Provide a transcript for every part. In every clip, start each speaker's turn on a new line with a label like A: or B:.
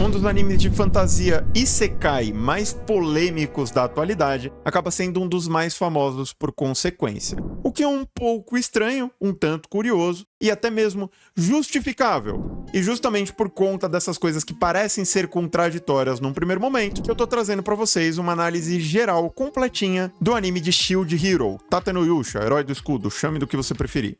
A: um dos animes de fantasia isekai mais polêmicos da atualidade, acaba sendo um dos mais famosos por consequência. O que é um pouco estranho, um tanto curioso e até mesmo justificável. E justamente por conta dessas coisas que parecem ser contraditórias num primeiro momento, eu tô trazendo pra vocês uma análise geral completinha do anime de Shield Hero, Tate no Yusha, Herói do Escudo, chame do que você preferir.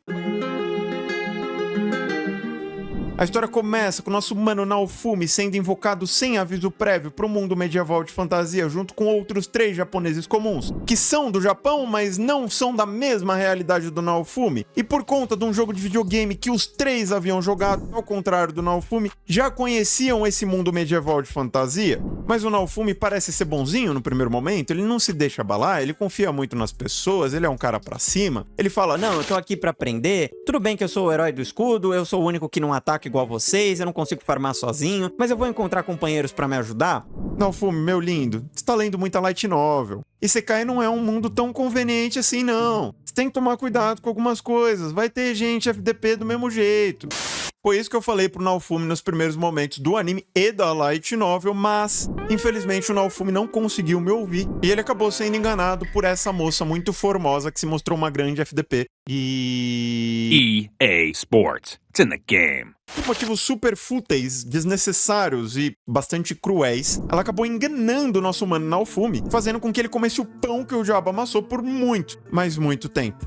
A: A história começa com o nosso mano Naofumi sendo invocado sem aviso prévio para o mundo medieval de fantasia, junto com outros 3 japoneses comuns, que são do Japão, mas não são da mesma realidade do Naofumi, e por conta de um jogo de videogame que os 3 haviam jogado, ao contrário do Naofumi, já conheciam esse mundo medieval de fantasia. Mas o Naofumi parece ser bonzinho no primeiro momento, ele não se deixa abalar, ele confia muito nas pessoas, ele é um cara pra cima, ele fala, não, eu tô aqui pra aprender, tudo bem que eu sou o herói do escudo, eu sou o único que não ataca igual vocês, eu não consigo farmar sozinho, mas eu vou encontrar companheiros pra me ajudar. Naofumi, meu lindo, você tá lendo muita light novel. Isekai não é um mundo tão conveniente assim, não. Você tem que tomar cuidado com algumas coisas, vai ter gente FDP do mesmo jeito. Foi isso que eu falei pro Naofumi nos primeiros momentos do anime e da light novel, mas infelizmente o Naofumi não conseguiu me ouvir e ele acabou sendo enganado por essa moça muito formosa que se mostrou uma grande FDP.
B: EA Sports. It's in the game.
A: Por motivos super fúteis, desnecessários e bastante cruéis, ela acabou enganando o nosso mano Naofumi, fazendo com que ele comesse o pão que o diabo amassou por muito, mas muito tempo.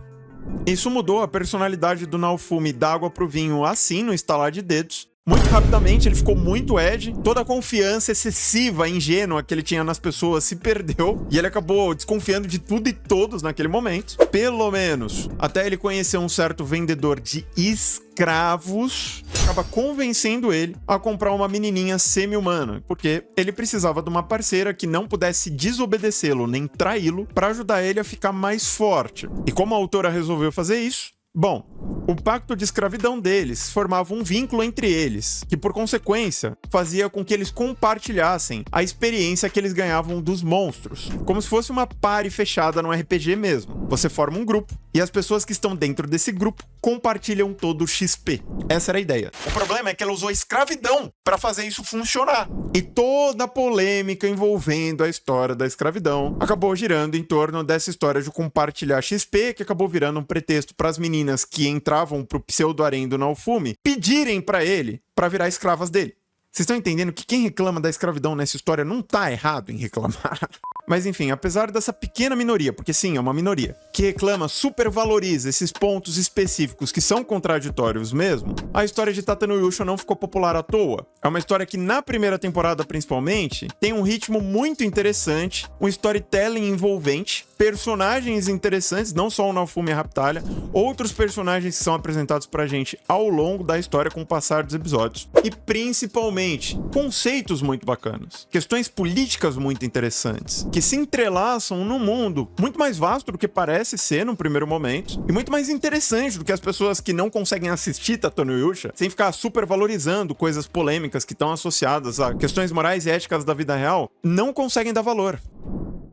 A: Isso mudou a personalidade do Naofumi da água pro vinho assim no estalar de dedos. Muito rapidamente ele ficou muito edgy, toda a confiança excessiva, ingênua que ele tinha nas pessoas se perdeu e ele acabou desconfiando de tudo e todos naquele momento. Pelo menos, até ele conhecer um certo vendedor de escravos, acaba convencendo ele a comprar uma menininha semi-humana, porque ele precisava de uma parceira que não pudesse desobedecê-lo nem traí-lo para ajudar ele a ficar mais forte. E como a autora resolveu fazer isso? Bom, o pacto de escravidão deles formava um vínculo entre eles, que por consequência fazia com que eles compartilhassem a experiência que eles ganhavam dos monstros, como se fosse uma party fechada no RPG mesmo. Você forma um grupo e as pessoas que estão dentro desse grupo compartilham todo o XP. Essa era a ideia. O problema é que ela usou a escravidão para fazer isso funcionar. E toda a polêmica envolvendo a história da escravidão acabou girando em torno dessa história de compartilhar XP, que acabou virando um pretexto para as meninas que entravam pro pseudo-harém do Naofumi pedirem pra ele pra virar escravas dele. Vocês estão entendendo que quem reclama da escravidão nessa história não tá errado em reclamar? Mas enfim, apesar dessa pequena minoria, porque sim, é uma minoria, que reclama, supervaloriza esses pontos específicos que são contraditórios mesmo, a história de Tate no Yusha não ficou popular à toa. É uma história que na primeira temporada principalmente, tem um ritmo muito interessante, um storytelling envolvente, personagens interessantes, não só o Naofumi e a Raptalha, outros personagens que são apresentados pra gente ao longo da história com o passar dos episódios. E principalmente, conceitos muito bacanas, questões políticas muito interessantes, que se entrelaçam num mundo muito mais vasto do que parece ser no primeiro momento, e muito mais interessante do que as pessoas que não conseguem assistir Tate no Yusha, sem ficar super valorizando coisas polêmicas que estão associadas a questões morais e éticas da vida real, não conseguem dar valor.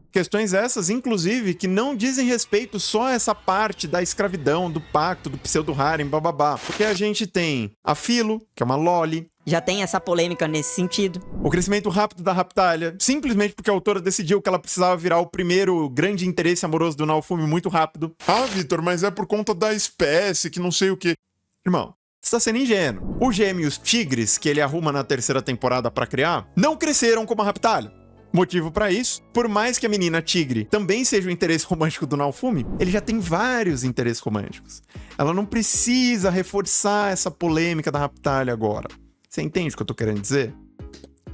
A: Questões essas, inclusive, que não dizem respeito só a essa parte da escravidão, do pacto, do pseudo-harem, bababá. Porque a gente tem a Philo, que é uma loli.
C: Já tem essa polêmica nesse sentido.
A: O crescimento rápido da Raptalha, simplesmente porque a autora decidiu que ela precisava virar o primeiro grande interesse amoroso do Naofumi muito rápido. Ah, Vitor, mas é por conta da espécie, que não sei o quê. Irmão, você tá sendo ingênuo. Os gêmeos tigres que ele arruma na terceira temporada pra criar, não cresceram como a Raptalha. Motivo pra isso, por mais que a menina tigre também seja o interesse romântico do Naofumi, ele já tem vários interesses românticos. Ela não precisa reforçar essa polêmica da Raptalha agora. Você entende o que eu tô querendo dizer?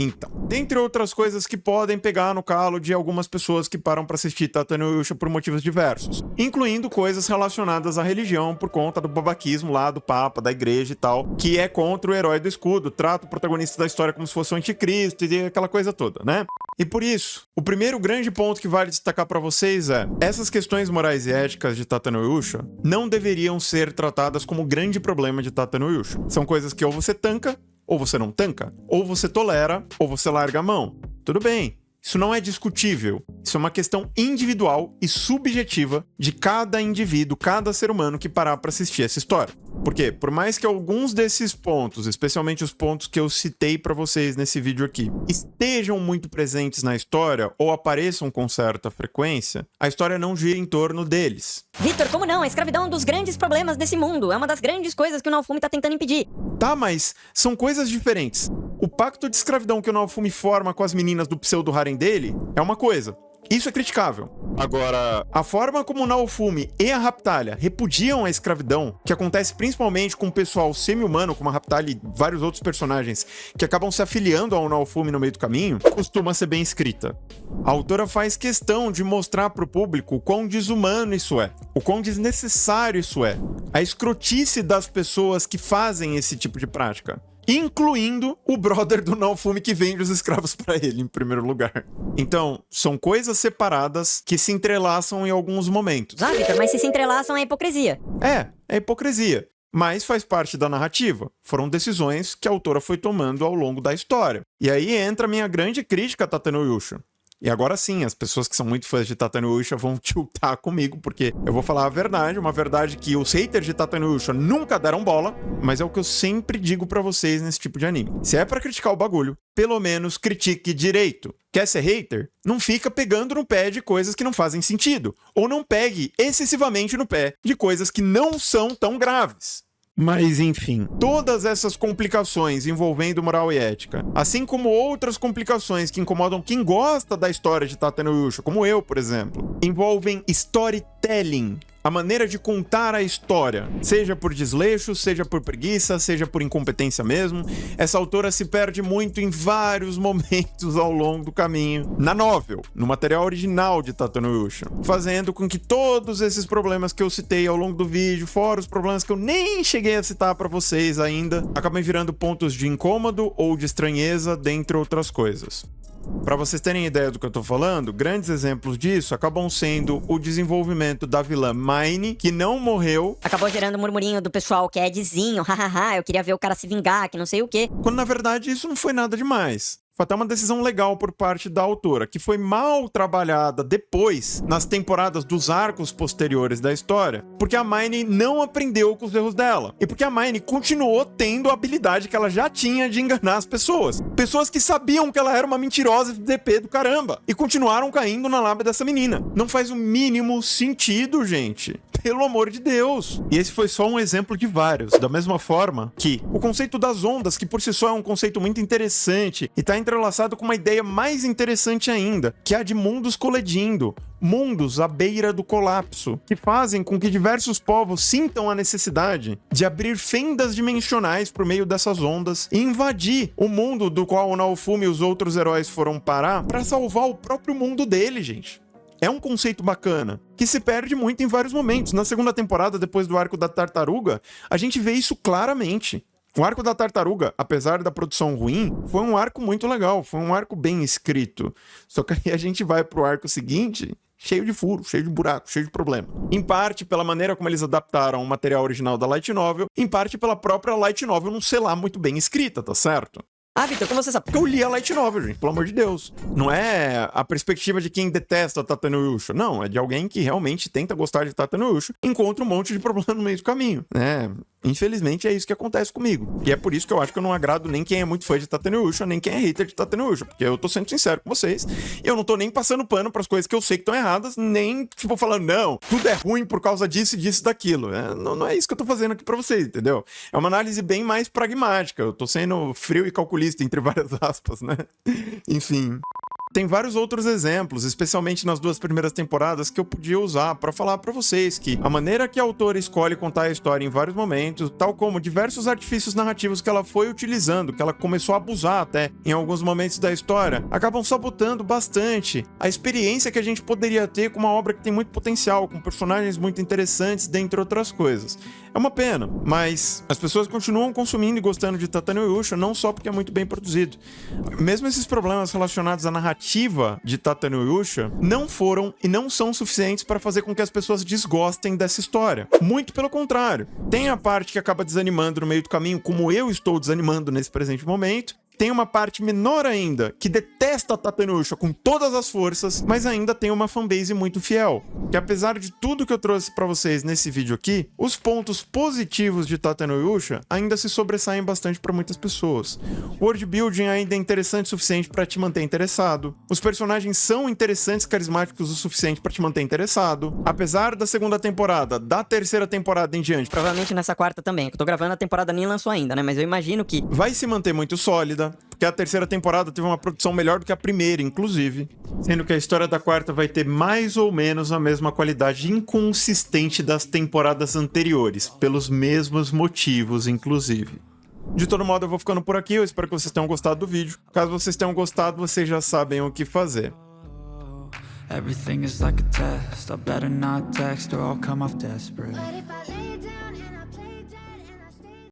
A: Então, dentre outras coisas que podem pegar no calo de algumas pessoas que param pra assistir Tate no Yusha por motivos diversos, incluindo coisas relacionadas à religião por conta do babaquismo lá do Papa, da igreja e tal, que é contra o herói do escudo, trata o protagonista da história como se fosse o anticristo e aquela coisa toda, né? E por isso, o primeiro grande ponto que vale destacar pra vocês é: essas questões morais e éticas de Tate no Yusha não deveriam ser tratadas como grande problema de Tate no Yusha. São coisas que ou você tanca, ou você não tanca, ou você tolera, ou você larga a mão. Tudo bem, isso não é discutível. Isso é uma questão individual e subjetiva de cada indivíduo, cada ser humano que parar pra assistir essa história. Porque, por mais que alguns desses pontos, especialmente os pontos que eu citei pra vocês nesse vídeo aqui, estejam muito presentes na história ou apareçam com certa frequência, a história não gira em torno deles.
C: Vitor, como não? A escravidão é um dos grandes problemas desse mundo. É uma das grandes coisas que o Naofumi tá tentando impedir.
A: Tá, mas são coisas diferentes. O pacto de escravidão que o Naofumi forma com as meninas do pseudo-harem dele é uma coisa. Isso é criticável. Agora, a forma como o Naofumi e a Raphtalia repudiam a escravidão, que acontece principalmente com o pessoal semi-humano, como a Raphtalia e vários outros personagens que acabam se afiliando ao Naofumi no meio do caminho, costuma ser bem escrita. A autora faz questão de mostrar pro público o quão desumano isso é, o quão desnecessário isso é, a escrotice das pessoas que fazem esse tipo de prática. Incluindo o brother do Naofumi que vende os escravos pra ele, em primeiro lugar. Então, são coisas separadas que se entrelaçam em alguns momentos.
C: Ah, Vitor, mas se entrelaçam é hipocrisia.
A: É hipocrisia. Mas faz parte da narrativa. Foram decisões que a autora foi tomando ao longo da história. E aí entra a minha grande crítica a Tate no Yusha. E agora sim, as pessoas que são muito fãs de Tate no Yusha vão tiltar comigo, porque eu vou falar a verdade, uma verdade que os haters de Tate no Yusha nunca deram bola, mas é o que eu sempre digo pra vocês nesse tipo de anime. Se é pra criticar o bagulho, pelo menos critique direito. Quer ser hater? Não fica pegando no pé de coisas que não fazem sentido. Ou não pegue excessivamente no pé de coisas que não são tão graves. Mas, enfim, todas essas complicações envolvendo moral e ética, assim como outras complicações que incomodam quem gosta da história de Tate no Yusha, como eu, por exemplo, envolvem storytelling, a maneira de contar a história, seja por desleixo, seja por preguiça, seja por incompetência mesmo. Essa autora se perde muito em vários momentos ao longo do caminho, na novel, no material original de Tate no Yusha, fazendo com que todos esses problemas que eu citei ao longo do vídeo, fora os problemas que eu nem cheguei a citar pra vocês ainda, acabem virando pontos de incômodo ou de estranheza, dentre outras coisas. Para vocês terem ideia do que eu tô falando, grandes exemplos disso acabam sendo o desenvolvimento da vilã Mine, que não morreu,
C: Acabou gerando um murmurinho do pessoal que é Edzinho, hahaha, eu queria ver o cara se vingar, que não sei o quê.
A: quando na verdade isso não foi nada demais. Foi até uma decisão legal por parte da autora, que foi mal trabalhada depois, nas temporadas dos arcos posteriores da história, porque a Mine não aprendeu com os erros dela. E porque a Mine continuou tendo a habilidade que ela já tinha de enganar as pessoas. Pessoas que sabiam que ela era uma mentirosa de DP do caramba. E continuaram caindo na lábia dessa menina. Não faz o mínimo sentido, gente. Pelo amor de Deus. E esse foi só um exemplo de vários. Da mesma forma que o conceito das ondas, que por si só é um conceito muito interessante e tá entrelaçado com uma ideia mais interessante ainda, que é a de mundos colidindo. Mundos à beira do colapso, que fazem com que diversos povos sintam a necessidade de abrir fendas dimensionais por meio dessas ondas e invadir o mundo do qual o Naofumi e os outros heróis foram parar para salvar o próprio mundo dele, gente. É um conceito bacana, que se perde muito em vários momentos. Na segunda temporada, depois do arco da tartaruga, a gente vê isso claramente. O arco da tartaruga, apesar da produção ruim, foi um arco muito legal, foi um arco bem escrito. Só que aí a gente vai pro arco seguinte, cheio de furo, cheio de buraco, cheio de problema. Em parte pela maneira como eles adaptaram o material original da Light Novel, em parte pela própria Light Novel não ser lá muito bem escrita, tá certo?
C: Ah, Vitor, como você sabe?
A: Porque eu li a Light Novel, gente, pelo amor de Deus. Não é a perspectiva de quem detesta Tate no Yusha. Não, é de alguém que realmente tenta gostar de Tate no Yusha, encontra um monte de problema no meio do caminho. Infelizmente é isso que acontece comigo. E é por isso que eu acho que eu não agrado nem quem é muito fã de Tate no Yusha, nem quem é hater de Tate no Yusha. Porque eu tô sendo sincero com vocês. E eu não tô nem passando pano pras coisas que eu sei que estão erradas, nem, tipo, falando, não, tudo é ruim por causa disso e disso e daquilo. Não é isso que eu tô fazendo aqui pra vocês, entendeu? É uma análise bem mais pragmática. Eu tô sendo frio e calculista, entre várias aspas, né? Enfim. Tem vários outros exemplos, especialmente nas duas primeiras temporadas, que eu podia usar para falar para vocês que a maneira que a autora escolhe contar a história em vários momentos, tal como diversos artifícios narrativos que ela foi utilizando, que ela começou a abusar até em alguns momentos da história, acabam sabotando bastante a experiência que a gente poderia ter com uma obra que tem muito potencial, com personagens muito interessantes, dentre outras coisas. É uma pena, mas as pessoas continuam consumindo e gostando de Tate no Yusha, não só porque é muito bem produzido. Mesmo esses problemas relacionados à narrativa de Tate no Yusha não foram e não são suficientes para fazer com que as pessoas desgostem dessa história. Muito pelo contrário. Tem a parte que acaba desanimando no meio do caminho, como eu estou desanimando nesse presente momento, tem uma parte menor ainda, que detesta a Tatanushka com todas as forças, mas ainda tem uma fanbase muito fiel. Que apesar de tudo que eu trouxe pra vocês nesse vídeo aqui, os pontos positivos de Tatanushka ainda se sobressaem bastante pra muitas pessoas. O world building ainda é interessante o suficiente pra te manter interessado. Os personagens são interessantes e carismáticos o suficiente pra te manter interessado. Apesar da segunda temporada, da terceira temporada em diante,
C: Provavelmente nessa quarta também, que eu tô gravando, a temporada nem lançou ainda, né? Mas eu imagino que...
A: vai se manter muito sólida, porque a terceira temporada teve uma produção melhor do que a primeira, inclusive. Sendo que a história da quarta vai ter mais ou menos a mesma qualidade inconsistente das temporadas anteriores, pelos mesmos motivos, inclusive. De todo modo, eu vou ficando por aqui, eu espero que vocês tenham gostado do vídeo. Caso vocês tenham gostado, vocês já sabem o que fazer.
D: Everything is like a test. I better not text or I'll come off desperate.
E: What if I lay down?